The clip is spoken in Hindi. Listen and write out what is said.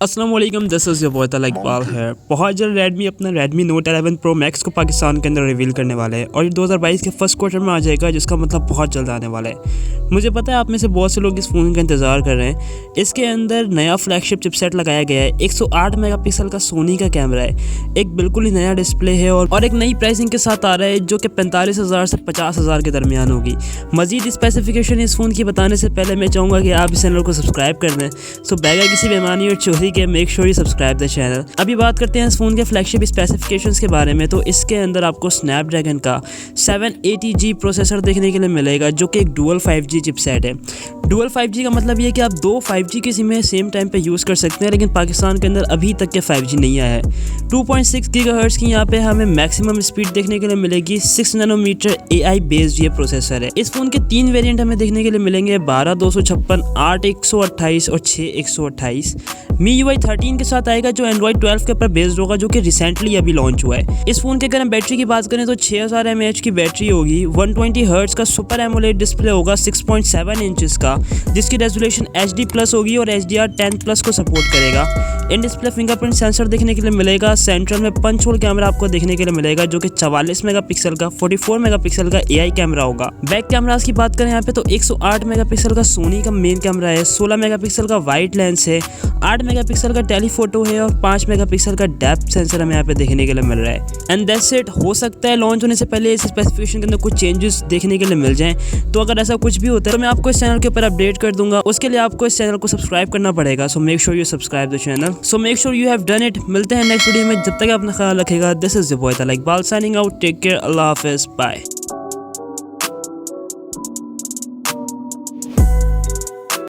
अस्सलाम वालेकुम, this is your boy Talha Iqbal है। बहुत जल्द रेडमी अपना रेडमी नोट 11 प्रो मैक्स को पाकिस्तान के अंदर रिवील करने वाला है और ये 2022 के फर्स्ट क्वार्टर में आ जाएगा, जिसका मतलब बहुत जल्द आने वाला है। मुझे पता है आप में से बहुत से लोग इस फ़ोन का इंतज़ार कर रहे हैं। इसके अंदर नया फ्लैगशिप चिपसेट लगाया गया है, 108 मेगापिक्सल का सोनी का कैमरा है, एक बिल्कुल ही नया डिस्प्ले है और एक नई प्राइसिंग के साथ आ रहा है जो कि 45,000 से 50,000 के दरमियान होगी। मज़ीद स्पेसिफिकेशन इस फ़ोन की बताने से पहले मैं चाहूँगा कि आप इस चैनल को सब्सक्राइब कर दें। सो बगैर किसी बेईमानी और चोरी के make sure you subscribe the channel. अभी बात करते हैं इस फ़ोन के फ्लैगशिप स्पेसिफिकेशंस के बारे में। तो इसके अंदर आपको स्नैपड्रैगन का 780G प्रोसेसर देखने के लिए मिलेगा, जो कि एक डुअल 5G चिपसेट है। डुअल 5G का मतलब ये कि आप दो 5G की सिमें सेम टाइम पे यूज़ कर सकते हैं, लेकिन पाकिस्तान के अंदर अभी तक के 5G नहीं आया है। 2.6 गीगाहर्ट्ज़ की यहाँ पे हमें मैक्सिमम स्पीड देखने के लिए मिलेगी। 6 नैनोमीटर AI बेस्ड ये प्रोसेसर है। इस फ़ोन के 3 वेरिएंट हमें देखने के लिए मिलेंगे, 12/256, 8/128 और 6/128। MIUI 13 के साथ आएगा, जो एंड्रॉइड 12 के ऊपर बेस्ड होगा, जो कि रिसेंटली अभी लॉन्च हुआ है। इस फ़ोन के अगर हम बैटरी की बात करें तो 6000 mAh की बैटरी होगी। 120 हर्ट्ज़ का सुपर एमोलेड डिस्प्ले होगा 6.7 इंचेस का, जिसकी रेजोल्यूशन HD+ होगी और HDR10+ को सपोर्ट करेगा। इन डिस्प्ले फिंगरप्रिंट सेंसर देखने के लिए मिलेगा। सेंट्रल में पंच होल कैमरा आपको देखने के लिए मिलेगा, जो कि 44 मेगापिक्सल का 44 मेगापिक्सल का AI कैमरा होगा। बैक कैमरास की बात करें यहाँ पे तो 108 मेगापिक्सल का सोनी का मेन कैमरा है, 16 मेगापिक्सल का वाइड लेंस है, 8 मेगापिक्सल का टेलीफोटो है और 5 मेगापिक्सल का डेप्थ सेंसर हमें यहाँ पे देखने के लिए मिल रहा है। And that's it. हो सकता है लॉन्च होने से पहले इस स्पेसिफिकेशन के अंदर कुछ चेंजेस देखने के लिए मिल जाएं, तो अगर ऐसा कुछ भी होता है तो मैं आपको इस चैनल के ऊपर अपडेट कर दूंगा। उसके लिए आपको इस चैनल को सब्सक्राइब करना पड़ेगा। So make sure you subscribe the channel. So make sure you have done it. मिलते हैं नेक्स्ट वीडियो में, जब तक अपना ख्याल रखेगा। This is your boy Talha Iqbal signing out. Take care, Allah हाफिज़, बाय।